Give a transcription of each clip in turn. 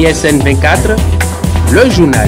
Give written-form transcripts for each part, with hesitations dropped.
ISN 24, le journal.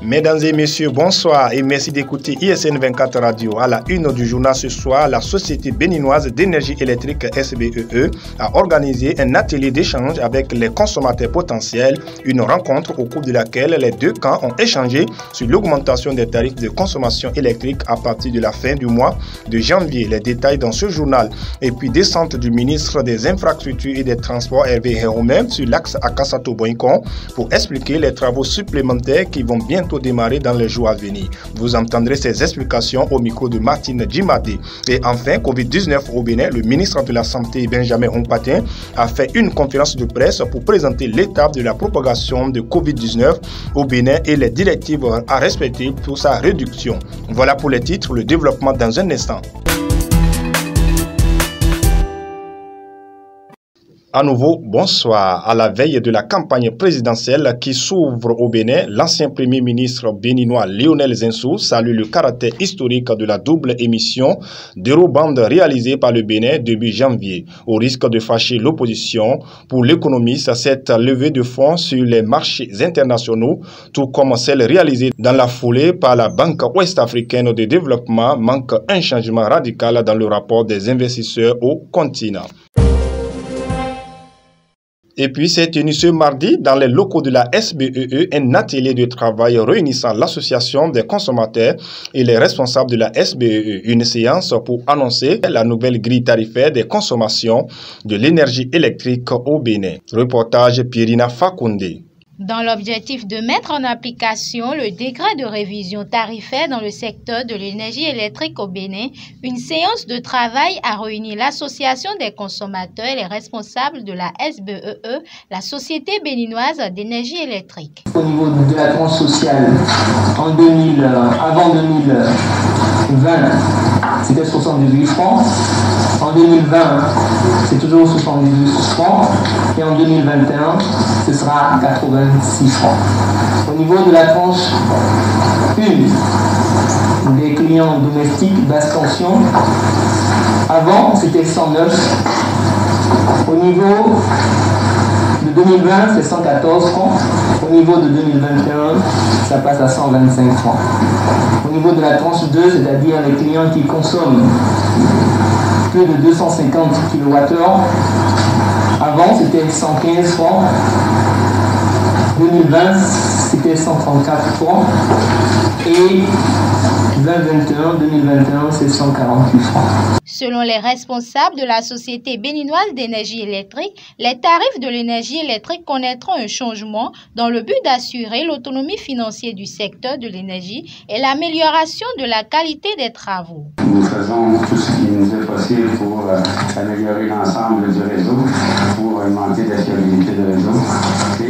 Mesdames et messieurs, bonsoir et merci d'écouter ISN 24 Radio. À la une du journal ce soir, la Société béninoise d'énergie électrique SBEE a organisé un atelier d'échange avec les consommateurs potentiels, une rencontre au cours de laquelle les deux camps ont échangé sur l'augmentation des tarifs de consommation électrique à partir de la fin du mois de janvier. Les détails dans ce journal. Et puis descente du ministre des Infrastructures et des Transports Hervé Héroumem sur l'axe Akasato-Boincon pour expliquer les travaux supplémentaires qui vont bientôt démarrer dans les jours à venir. Vous entendrez ces explications au micro de Martine Djimade. Et enfin, Covid-19 au Bénin, le ministre de la Santé Benjamin Hompatin a fait une conférence de presse pour présenter l'étape de la propagation de Covid-19 au Bénin et les directives à respecter pour sa réduction. Voilà pour les titres, le développement dans un instant. À nouveau, bonsoir. À la veille de la campagne présidentielle qui s'ouvre au Bénin, l'ancien premier ministre béninois Lionel Zinsou salue le caractère historique de la double émission d'Eurobond réalisée par le Bénin début janvier. Au risque de fâcher l'opposition, pour l'économiste, cette levée de fonds sur les marchés internationaux, tout comme celle réalisée dans la foulée par la Banque ouest-africaine de développement, manque un changement radical dans le rapport des investisseurs au continent. Et puis, s'est tenu ce mardi dans les locaux de la SBEE un atelier de travail réunissant l'association des consommateurs et les responsables de la SBEE. Une séance pour annoncer la nouvelle grille tarifaire des consommations de l'énergie électrique au Bénin. Reportage Pierina Fakoundé. Dans l'objectif de mettre en application le décret de révision tarifaire dans le secteur de l'énergie électrique au Bénin, une séance de travail a réuni l'association des consommateurs et les responsables de la SBEE, la Société béninoise d'énergie électrique. Au niveau de la tranche sociale, avant 2020, c'était 78 francs. En 2020, c'est toujours 78 francs. Et en 2021, ce sera 86 francs. Au niveau de la tranche 1 des clients domestiques basse tension, avant c'était 109. Au niveau de 2020, c'est 114 francs. Au niveau de 2021, ça passe à 125 francs. Au niveau de la tranche 2, c'est-à-dire les clients qui consomment plus de 250 kWh, avant c'était 115 francs. 2020, c'était 134 francs. Et 2021, c'est 148 francs. Selon les responsables de la Société béninoise d'énergie électrique, les tarifs de l'énergie électrique connaîtront un changement dans le but d'assurer l'autonomie financière du secteur de l'énergie et l'amélioration de la qualité des travaux. Nous faisons tout ce qui nous est possible pour améliorer l'ensemble du réseau, pour augmenter la fiabilité du réseau.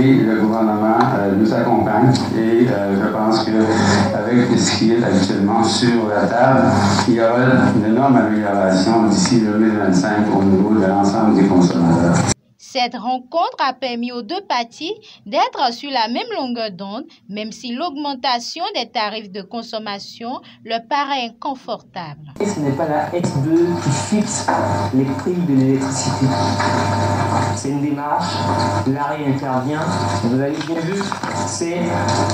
Et le gouvernement nous accompagne et je pense qu'avec ce qui est actuellement sur la table, il y aura une énorme amélioration d'ici 2025 au niveau de l'ensemble des consommateurs. Cette rencontre a permis aux deux parties d'être sur la même longueur d'onde, même si l'augmentation des tarifs de consommation leur paraît inconfortable. Et ce n'est pas la SBE qui fixe les prix de l'électricité. C'est une démarche, l'arrêt intervient. Vous avez bien vu, c'est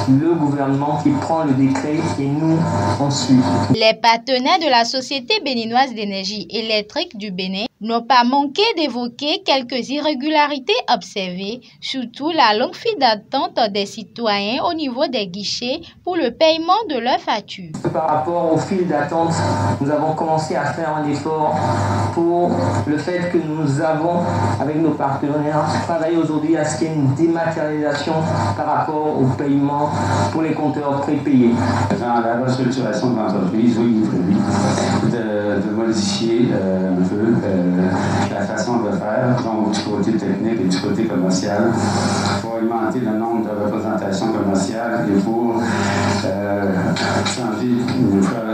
le gouvernement qui prend le décret et nous, on suit. Les partenaires de la Société béninoise d'énergie électrique du Bénin n'ont pas manqué d'évoquer quelques irrégularités observées, surtout la longue file d'attente des citoyens au niveau des guichets pour le paiement de leurs factures. Par rapport aux files d'attente, nous avons commencé à faire un effort pour le fait que nous avons, avec nos partenaires, travaillé aujourd'hui à ce qu'il y ait une dématérialisation par rapport au paiement pour les compteurs prépayés. Dans la restructuration de l'entreprise, oui, il est prévu de modifier un peu la façon de faire, donc du côté technique et du côté commercial, pour augmenter le nombre de représentations commerciales et pour changer,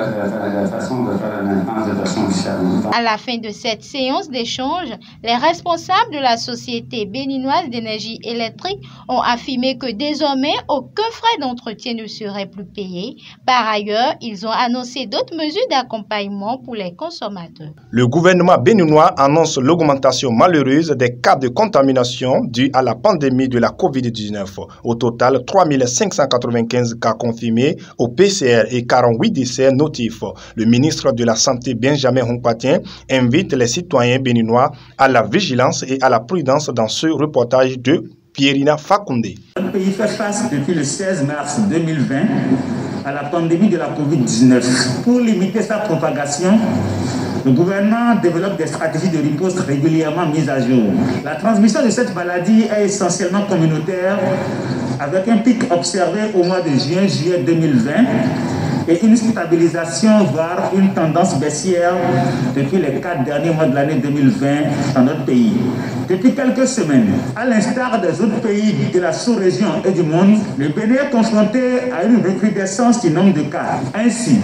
la façon de faire la maintenance de façon différente. À la fin de cette séance d'échange, les responsables de la Société béninoise d'énergie électrique ont affirmé que désormais, aucun frais d'entretien ne serait plus payé. Par ailleurs, ils ont annoncé d'autres mesures d'accompagnement pour les consommateurs. Le gouvernement béninois annonce l'augmentation malheureuse des cas de contamination dus à la pandémie de la COVID-19. Au total, 3595 cas confirmés au PCR et 48 décès notifs. Le ministre de la Santé, Benjamin Hunkpatien, invite les citoyens béninois à la vigilance et à la prudence dans ce reportage de Pierina Fakounde. Le pays fait face depuis le 16 mars 2020 à la pandémie de la COVID-19. Pour limiter sa propagation, le gouvernement développe des stratégies de riposte régulièrement mises à jour. La transmission de cette maladie est essentiellement communautaire, avec un pic observé au mois de juin-juillet 2020 et une stabilisation, voire une tendance baissière depuis les 4 derniers mois de l'année 2020 dans notre pays. Depuis quelques semaines, à l'instar des autres pays de la sous-région et du monde, le Bénin est confronté à une recrudescence du nombre de cas. Ainsi,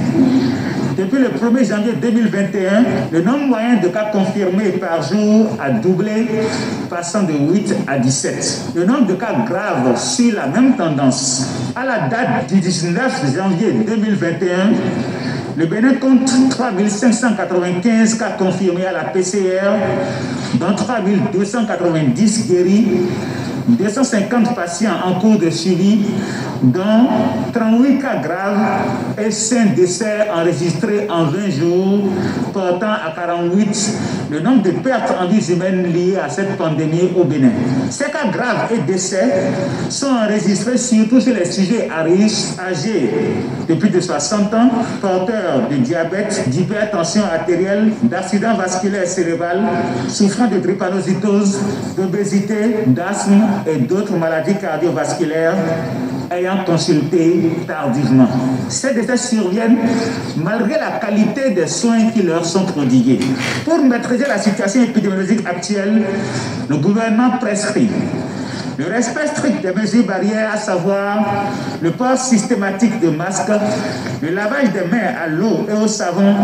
depuis le 1er janvier 2021, le nombre moyen de cas confirmés par jour a doublé, passant de 8 à 17. Le nombre de cas graves suit la même tendance. À la date du 19 janvier 2021, le Bénin compte 3595 cas confirmés à la PCR, dont 3290 guéris, 250 patients en cours de suivi, dont 38 cas graves et 5 décès enregistrés en 20 jours, portant à 48 le nombre de pertes en vies humaines liées à cette pandémie au Bénin. Ces cas graves et décès sont enregistrés surtout chez les sujets à risque âgés de plus de 60 ans, porteurs de diabète, d'hypertension artérielle, d'accident vasculaire cérébral, souffrant de drépanocytose, d'obésité, d'asthme et d'autres maladies cardiovasculaires ayant consulté tardivement. Ces décès surviennent malgré la qualité des soins qui leur sont prodigués. Pour maîtriser la situation épidémiologique actuelle, le gouvernement prescrit le respect strict des mesures barrières, à savoir le port systématique de masques, le lavage des mains à l'eau et au savon,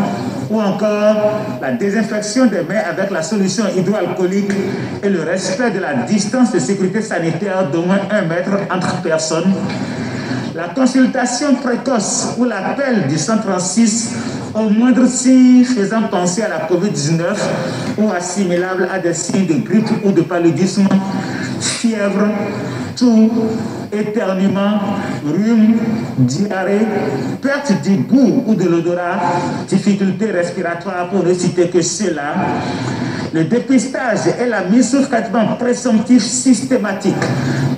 ou encore la désinfection des mains avec la solution hydroalcoolique et le respect de la distance de sécurité sanitaire d'au moins 1 mètre entre personnes. La consultation précoce ou l'appel du 136 au moindre signe faisant penser à la COVID-19 ou assimilable à des signes de grippe ou de paludisme, fièvre, toux, éternuement, rhume, diarrhée, perte du goût ou de l'odorat, difficultés respiratoires pour ne citer que cela. Le dépistage et la mise sous traitement présomptif systématique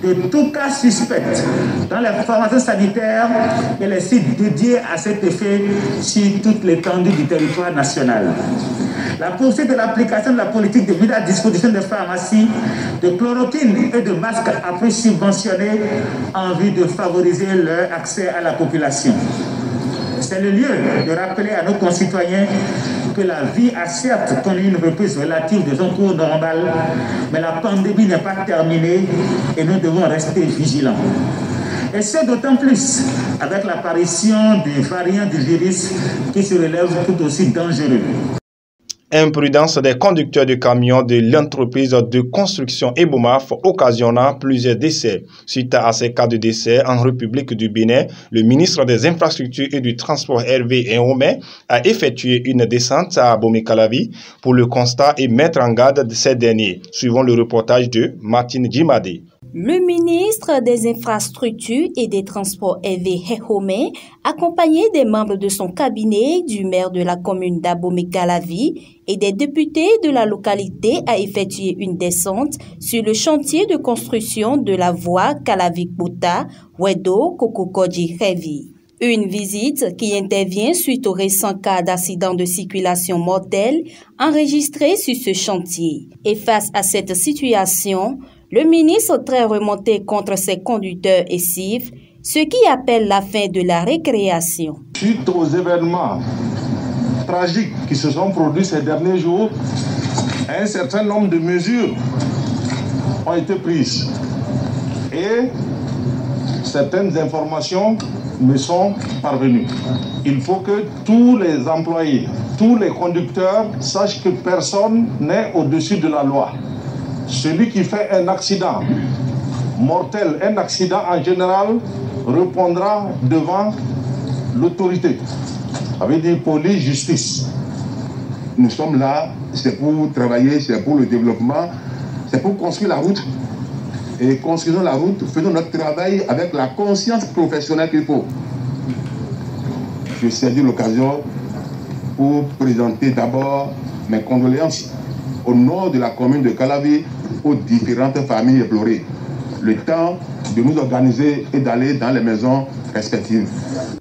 de tout cas suspect dans les formations sanitaires et les sites dédiés à cet effet sur toute l'étendue du territoire national. La poursuite de l'application de la politique de mise à disposition des pharmacies, de chloroquine et de masques à prix subventionnés en vue de favoriser leur accès à la population. C'est le lieu de rappeler à nos concitoyens que la vie a certes connu une reprise relative de son cours normal, mais la pandémie n'est pas terminée et nous devons rester vigilants. Et c'est d'autant plus avec l'apparition des variants du virus qui se relèvent tout aussi dangereux. Imprudence des conducteurs de camions de l'entreprise de construction Ebomaf occasionnant plusieurs décès. Suite à ces cas de décès en République du Bénin, le ministre des Infrastructures et du Transport Hervé Nhomé a effectué une descente à Abomey-Calavi pour le constat et mettre en garde ces derniers, suivant le reportage de Martine Djimade. Le ministre des Infrastructures et des Transports Hervé Nhomé, accompagné des membres de son cabinet, du maire de la commune d'Abomey-Calavi et des députés de la localité, a effectué une descente sur le chantier de construction de la voie Calavi-Bouta, Wedo, Kokokodji-Hevi. Une visite qui intervient suite au récent cas d'accident de circulation mortel enregistré sur ce chantier. Et face à cette situation, le ministre très remonté contre ses conducteurs et cives, ce qui appelle la fin de la récréation. Suite aux événements tragiques qui se sont produits ces derniers jours, un certain nombre de mesures ont été prises. Et certaines informations me sont parvenus. Il faut que tous les employés, tous les conducteurs sachent que personne n'est au-dessus de la loi. Celui qui fait un accident mortel, un accident en général, répondra devant l'autorité. Ça veut dire police, justice. Nous sommes là, c'est pour travailler, c'est pour le développement, c'est pour construire la route. Et construisons la route, faisons notre travail avec la conscience professionnelle qu'il faut. Je saisis l'occasion pour présenter d'abord mes condoléances au nom de la commune de Calavi aux différentes familles éplorées. Le temps de nous organiser et d'aller dans les maisons respectives.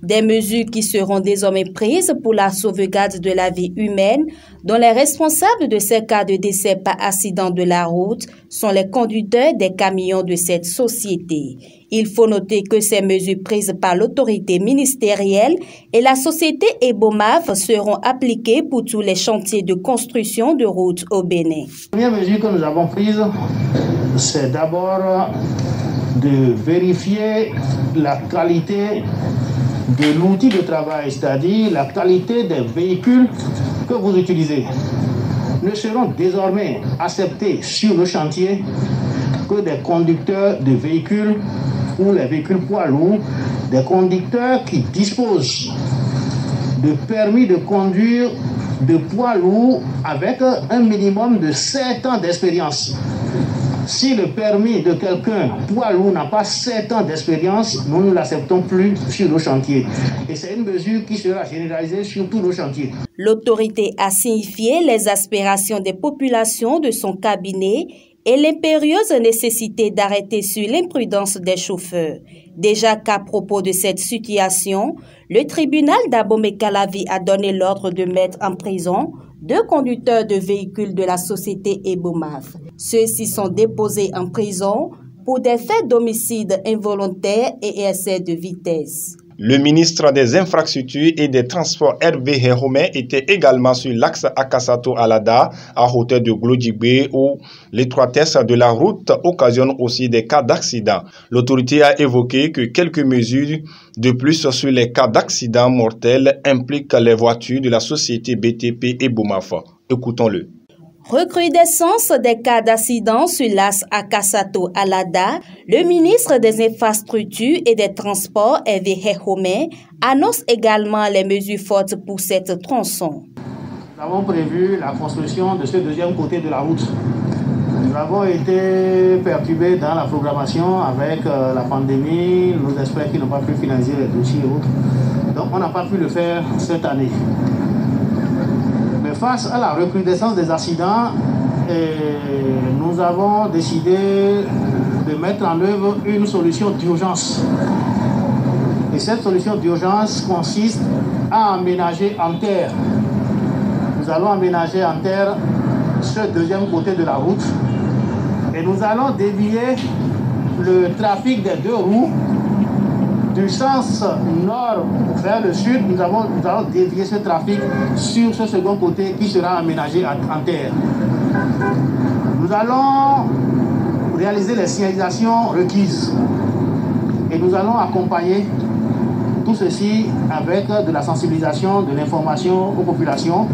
Des mesures qui seront désormais prises pour la sauvegarde de la vie humaine, dont les responsables de ces cas de décès par accident de la route sont les conducteurs des camions de cette société. Il faut noter que ces mesures prises par l'autorité ministérielle et la société Ebomav seront appliquées pour tous les chantiers de construction de routes au Bénin. La première mesure que nous avons prise, c'est d'abord de vérifier la qualité de l'outil de travail, c'est-à-dire la qualité des véhicules que vous utilisez. Ne seront désormais acceptés sur le chantier que des conducteurs de véhicules ou les véhicules poids lourds, des conducteurs qui disposent de permis de conduire de poids lourds avec un minimum de 7 ans d'expérience. Si le permis de quelqu'un poids lourd n'a pas 7 ans d'expérience, nous ne l'acceptons plus sur nos chantiers. Et c'est une mesure qui sera généralisée sur tous nos chantiers. L'autorité a signifié les aspirations des populations de son cabinet et l'impérieuse nécessité d'arrêter sur l'imprudence des chauffeurs. Déjà qu'à propos de cette situation, le tribunal d'Abomey-Calavi a donné l'ordre de mettre en prison 2 conducteurs de véhicules de la société Ebomav. Ceux-ci sont déposés en prison pour des faits d'homicide involontaire et excès de vitesse. Le ministre des Infrastructures et des Transports Hervé Héhomé était également sur l'axe Akasato-Alada à hauteur de Glodjibé où l'étroitesse de la route occasionne aussi des cas d'accident. L'autorité a évoqué que quelques mesures de plus sur les cas d'accidents mortels impliquent les voitures de la société BTP Ebomav. Écoutons-le. Recrudescence des cas d'accident sur l'axe Akasato-Alada, le ministre des Infrastructures et des Transports, Hervé Héhomé, annonce également les mesures fortes pour cette tronçon. Nous avons prévu la construction de ce deuxième côté de la route. Nous avons été perturbés dans la programmation avec la pandémie, nos experts qui n'ont pas pu finaliser les dossiers et autres. Donc on n'a pas pu le faire cette année. Face à la recrudescence des accidents, nous avons décidé de mettre en œuvre une solution d'urgence. Et cette solution d'urgence consiste à aménager en terre. Nous allons aménager en terre ce deuxième côté de la route et nous allons dévier le trafic des 2 roues du sens nord vers le sud. Nous allons dévier ce trafic sur ce second côté qui sera aménagé en terre. Nous allons réaliser les signalisations requises et nous allons accompagner tout ceci avec de la sensibilisation, de l'information aux populations.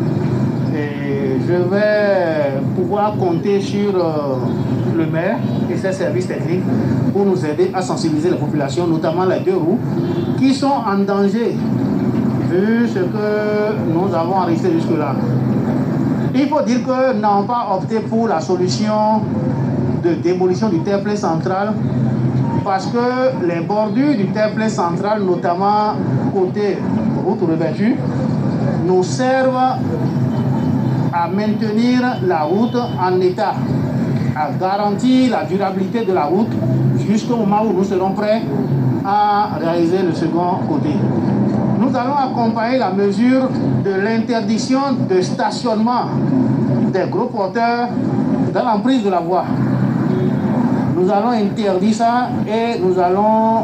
Et je vais pouvoir compter sur le maire et ses services techniques pour nous aider à sensibiliser la population, notamment les 2 roues, qui sont en danger, vu ce que nous avons enregistré jusque-là. Il faut dire que nous n'avons pas opté pour la solution de démolition du terre-plein central, parce que les bordures du terre-plein central, notamment côté route revêtue, nous servent à maintenir la route en état, à garantir la durabilité de la route jusqu'au moment où nous serons prêts à réaliser le second côté. Nous allons accompagner la mesure de l'interdiction de stationnement des gros porteurs dans l'emprise de la voie. Nous allons interdire ça et nous allons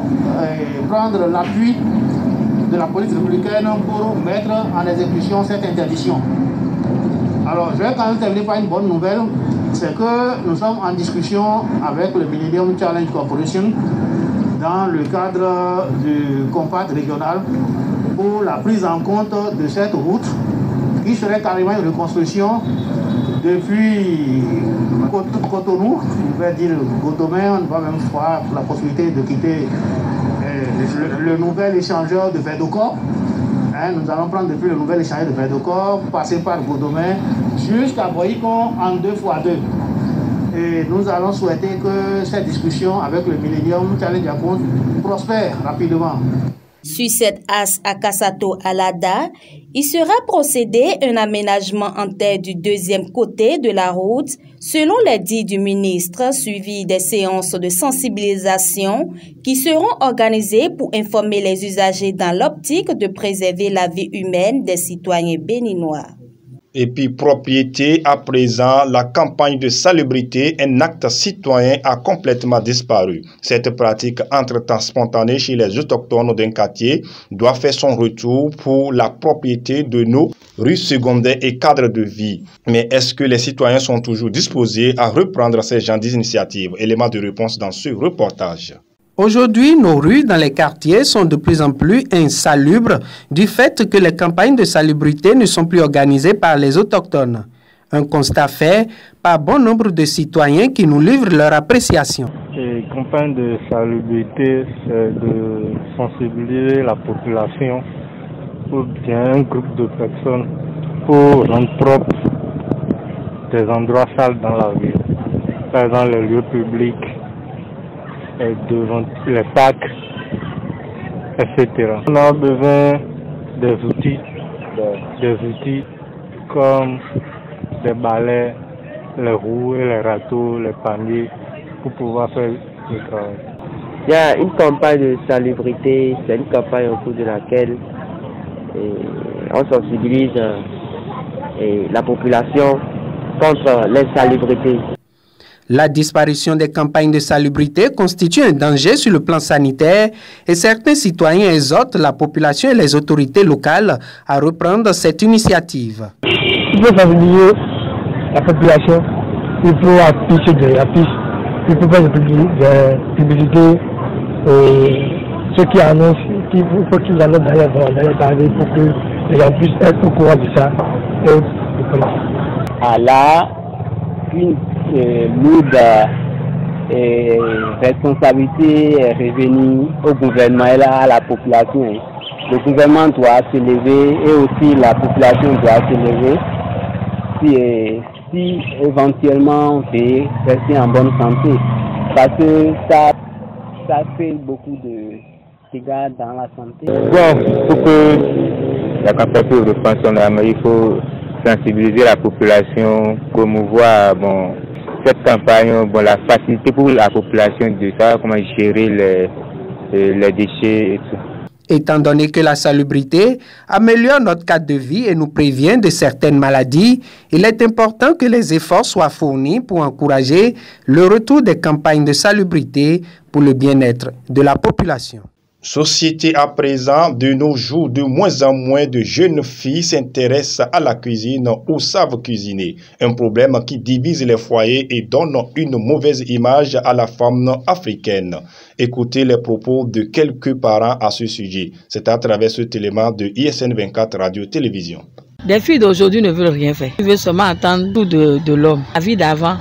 prendre l'appui de la police républicaine pour mettre en exécution cette interdiction. Alors, je vais quand même terminer par une bonne nouvelle, c'est que nous sommes en discussion avec le Millennium Challenge Corporation dans le cadre du compact régional pour la prise en compte de cette route qui serait carrément une reconstruction depuis Cotonou, on va dire Gotomé, on va même voir la possibilité de quitter le nouvel échangeur de Verdocor. Nous allons prendre depuis le nouvel échangeur de Verdocor, passer par Gotomé jusqu'à Boycon en 2x2. Et nous allons souhaiter que cette discussion avec le Millennium Challenge Account prospère rapidement. Sur cette axe à Kassato-Alada, il sera procédé un aménagement en terre du deuxième côté de la route, selon les dits du ministre, suivi des séances de sensibilisation qui seront organisées pour informer les usagers dans l'optique de préserver la vie humaine des citoyens béninois. Et puis, propriété, à présent, la campagne de salubrité, un acte citoyen, a complètement disparu. Cette pratique entre-temps spontanée chez les autochtones d'un quartier doit faire son retour pour la propriété de nos rues secondaires et cadres de vie. Mais est-ce que les citoyens sont toujours disposés à reprendre ces genres d'initiatives? Élément de réponse dans ce reportage. Aujourd'hui, nos rues dans les quartiers sont de plus en plus insalubres du fait que les campagnes de salubrité ne sont plus organisées par les autochtones. Un constat fait par bon nombre de citoyens qui nous livrent leur appréciation. Les campagnes de salubrité, c'est de sensibiliser la population ou bien un groupe de personnes pour rendre propre des endroits sales dans la ville, par exemple les lieux publics, et devant les parcs, etc. On a besoin des outils comme des balais, les roues et les râteaux, les paniers pour pouvoir faire le travail. Il y a une campagne de salubrité, c'est une campagne au cours de laquelle on sensibilise la population contre l'insalubrité. La disparition des campagnes de salubrité constitue un danger sur le plan sanitaire et certains citoyens exhortent la population et les autorités locales à reprendre cette initiative. Il faut sensibiliser la population, il faut afficher des affiches, il faut faire des publicités et ceux qui annoncent, il faut qu'ils annoncent dans les tarifs pour que les gens puissent être au courant de ça. Une lourde responsabilité est revenue au gouvernement et à la population. Le gouvernement doit se lever et aussi la population doit se lever si éventuellement on veut rester en bonne santé. Parce que ça fait beaucoup de dégâts dans la santé. Bon, pour que la campagne de reprendre, il faut sensibiliser la population, promouvoir cette campagne, la facilité pour la population de savoir comment gérer les déchets et tout. Étant donné que la salubrité améliore notre cadre de vie et nous prévient de certaines maladies, il est important que les efforts soient fournis pour encourager le retour des campagnes de salubrité pour le bien-être de la population. Société à présent, de nos jours, de moins en moins de jeunes filles s'intéressent à la cuisine ou savent cuisiner. Un problème qui divise les foyers et donne une mauvaise image à la femme africaine. Écoutez les propos de quelques parents à ce sujet. C'est à travers cet élément de ISN 24 Radio-Télévision. Les filles d'aujourd'hui ne veulent rien faire. Ils veulent seulement attendre tout de l'homme. La vie d'avant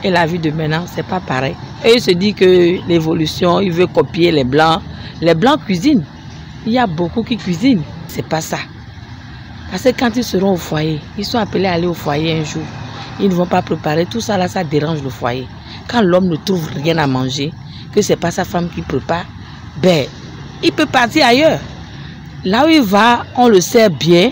et la vie de maintenant, c'est pas pareil. Et ils se disent que l'évolution, ils veulent copier les blancs. Les blancs cuisinent. Il y a beaucoup qui cuisinent. C'est pas ça. Parce que quand ils seront au foyer, ils sont appelés à aller au foyer un jour. Ils ne vont pas préparer. Tout ça là, ça dérange le foyer. Quand l'homme ne trouve rien à manger, que c'est pas sa femme qui prépare, il peut partir ailleurs. Là où il va, on le sait bien,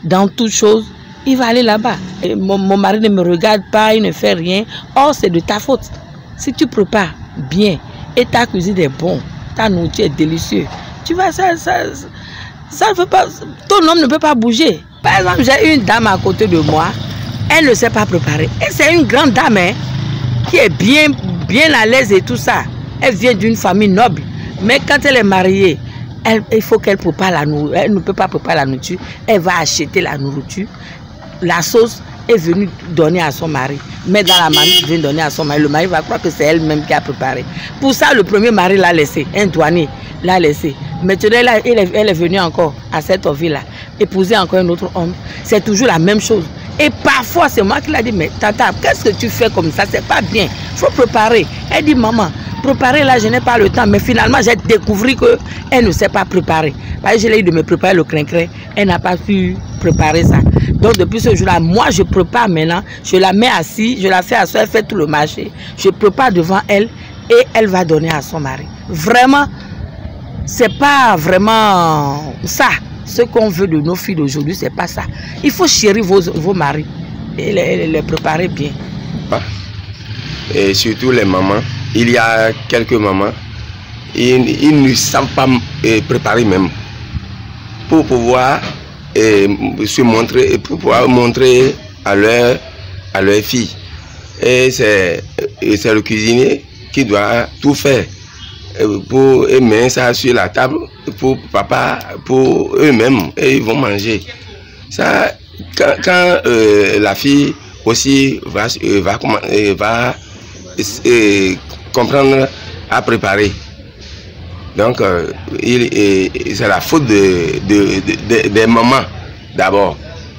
dans toute chose, il va aller là-bas. Mon mari ne me regarde pas, il ne fait rien. Or, c'est de ta faute. Si tu prépares bien et ta cuisine est bonne, ta nourriture est délicieuse. Tu vois, ça ne veut pas, ton homme ne peut pas bouger. Par exemple, j'ai une dame à côté de moi, elle ne sait pas préparer. Et c'est une grande dame qui est bien à l'aise et tout ça. Elle vient d'une famille noble. Mais quand elle est mariée, il faut qu'elle prépare la nourriture. Elle ne peut pas préparer la nourriture. Elle va acheter la nourriture, la sauce, est venue donner à son mari. Mais dans la marmite vient donner à son mari. Le mari va croire que c'est elle-même qui a préparé. Pour ça, le premier mari l'a laissé, un douanier l'a laissé. Maintenant, elle est venue encore à cette ville-là, épouser encore un autre homme. C'est toujours la même chose. Et parfois, c'est moi qui l'a dit, mais tata, qu'est-ce que tu fais comme ça? C'est pas bien. Il faut préparer. Elle dit, maman, préparer là, je n'ai pas le temps. Mais finalement, j'ai découvert qu'elle ne sait pas préparer. Parce que je l'ai dit de me préparer le crin-crin. Elle n'a pas pu préparer ça. Donc, depuis ce jour-là, moi, je prépare maintenant. Je la mets assise, je la fais asseoir, elle fait tout le marché. Je prépare devant elle et elle va donner à son mari. Vraiment, c'est pas vraiment ça. Ce qu'on veut de nos filles d'aujourd'hui, c'est pas ça. Il faut chérir vos maris et les préparer bien. Et surtout les mamans. Il y a quelques mamans, ils ne savent pas préparer même pour pouvoir se montrer, pour pouvoir montrer à leur fille. Et c'est le cuisinier qui doit tout faire pour mettre ça sur la table pour papa, pour eux-mêmes, et ils vont manger. Ça, quand la fille aussi va comprendre à préparer. Donc, c'est la faute des mamans d'abord.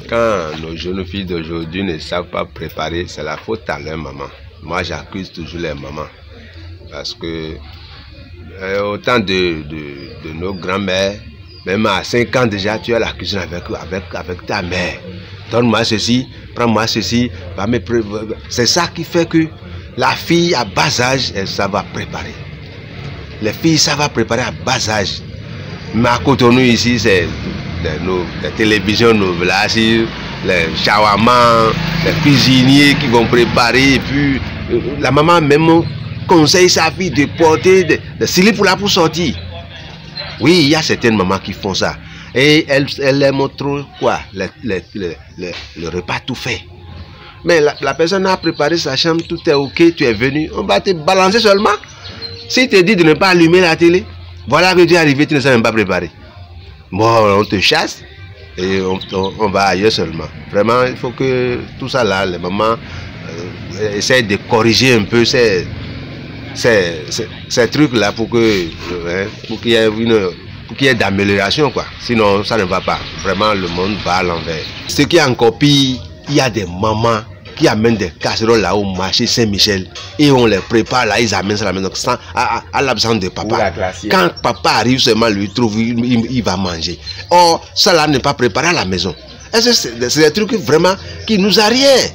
Quand nos jeunes filles d'aujourd'hui ne savent pas préparer, c'est la faute à leur maman. Moi, j'accuse toujours les mamans. Parce que autant de nos grands-mères, même à 5 ans déjà, tu as la cuisine avec ta mère. Donne-moi ceci, prends-moi ceci. C'est ça qui fait que la fille à bas âge, elle savent préparer. Les filles savent préparer à bas âge. Mais à Cotonou ici, c'est les télévisions, nos villages, les shawarma, les cuisiniers qui vont préparer. Et puis la maman même conseille sa fille de porter des slips pour sortir. Oui, il y a certaines mamans qui font ça. Et elles aiment trop quoi? Le repas tout fait. Mais la personne a préparé sa chambre, tout est ok, tu es venu, on va te balancer seulement. Si tu te dis de ne pas allumer la télé, voilà que tu es arrivé, tu ne sais même pas préparer. Bon, on te chasse et on va ailleurs seulement. Vraiment, il faut que tout ça là, les mamans essayent de corriger un peu ces trucs là pour qu'il y ait d'amélioration, quoi. Sinon, ça ne va pas. Vraiment, le monde va à l'envers. Ce qui est encore pire, il y a des mamans qui amènent des casseroles là au marché Saint-Michel et on les prépare là, ils amènent ça à la maison à l'absence de papa. Quand papa arrive seulement, lui trouve, il va manger. Or, ça là n'est pas préparé à la maison. C'est des trucs vraiment qui nous arrièrent.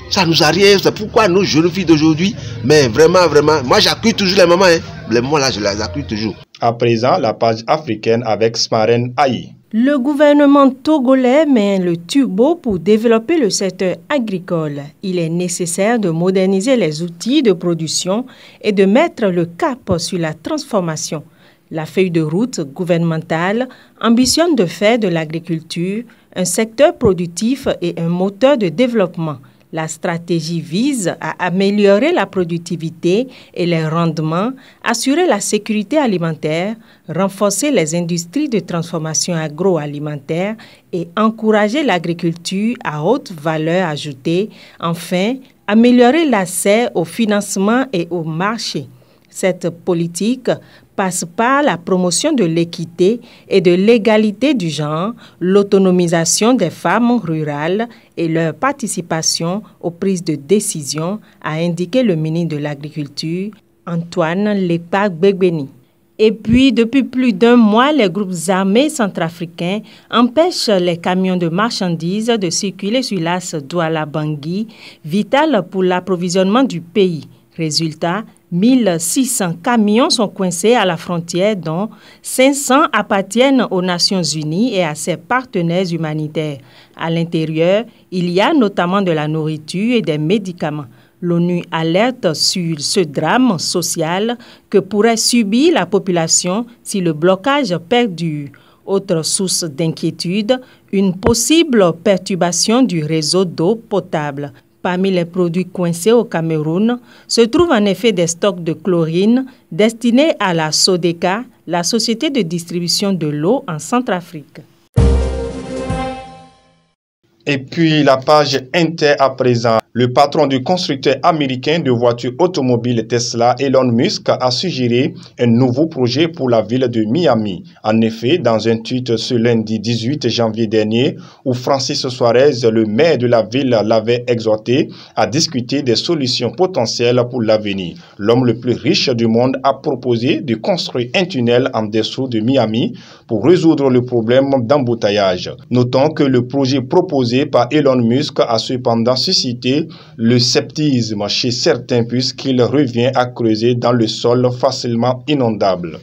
Ça nous arrive, c'est pourquoi nos jeunes filles d'aujourd'hui, mais vraiment, moi j'accuse toujours les mamans, hein. Les mamans là, je les accuse toujours. À présent, la page africaine avec Smaren Aïe. Le gouvernement togolais met le turbo pour développer le secteur agricole. Il est nécessaire de moderniser les outils de production et de mettre le cap sur la transformation. La feuille de route gouvernementale ambitionne de faire de l'agriculture un secteur productif et un moteur de développement. La stratégie vise à améliorer la productivité et les rendements, assurer la sécurité alimentaire, renforcer les industries de transformation agroalimentaire et encourager l'agriculture à haute valeur ajoutée. Enfin, améliorer l'accès au financement et au marché. Cette politique passe par la promotion de l'équité et de l'égalité du genre, l'autonomisation des femmes rurales et leur participation aux prises de décision, a indiqué le ministre de l'Agriculture, Antoine Lekpa-Gbegbeni. Et puis, depuis plus d'un mois, les groupes armés centrafricains empêchent les camions de marchandises de circuler sur l'axe Douala-Bangui, vital pour l'approvisionnement du pays. Résultat, 1600 camions sont coincés à la frontière, dont 500 appartiennent aux Nations Unies et à ses partenaires humanitaires. À l'intérieur, il y a notamment de la nourriture et des médicaments. L'ONU alerte sur ce drame social que pourrait subir la population si le blocage perdure. Autre source d'inquiétude, une possible perturbation du réseau d'eau potable. Parmi les produits coincés au Cameroun se trouvent en effet des stocks de chlorine destinés à la Sodeka, la société de distribution de l'eau en Centrafrique. Et puis la page Inter à présent. Le patron du constructeur américain de voitures automobiles Tesla, Elon Musk, a suggéré un nouveau projet pour la ville de Miami. En effet, dans un tweet ce lundi 18 janvier dernier, où Francis Suarez, le maire de la ville, l'avait exhorté à discuter des solutions potentielles pour l'avenir. L'homme le plus riche du monde a proposé de construire un tunnel en dessous de Miami pour résoudre le problème d'embouteillage. Notons que le projet proposé par Elon Musk a cependant suscité le scepticisme chez certains puisqu'il revient à creuser dans le sol facilement inondable.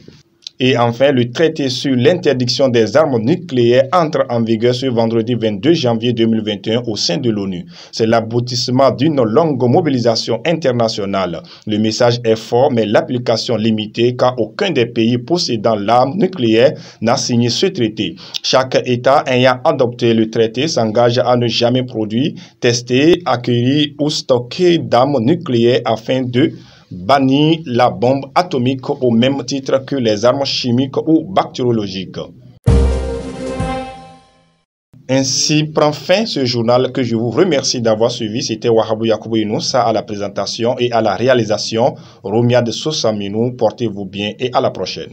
Et enfin, le traité sur l'interdiction des armes nucléaires entre en vigueur ce vendredi 22 janvier 2021 au sein de l'ONU. C'est l'aboutissement d'une longue mobilisation internationale. Le message est fort, mais l'application limitée car aucun des pays possédant l'arme nucléaire n'a signé ce traité. Chaque État ayant adopté le traité s'engage à ne jamais produire, tester, acquérir ou stocker d'armes nucléaires afin de bannir la bombe atomique au même titre que les armes chimiques ou bactériologiques. Ainsi prend fin ce journal que je vous remercie d'avoir suivi. C'était Wahabou Yakoubou Inoussa à la présentation et à la réalisation. Romiade Sossaminou, portez-vous bien et à la prochaine.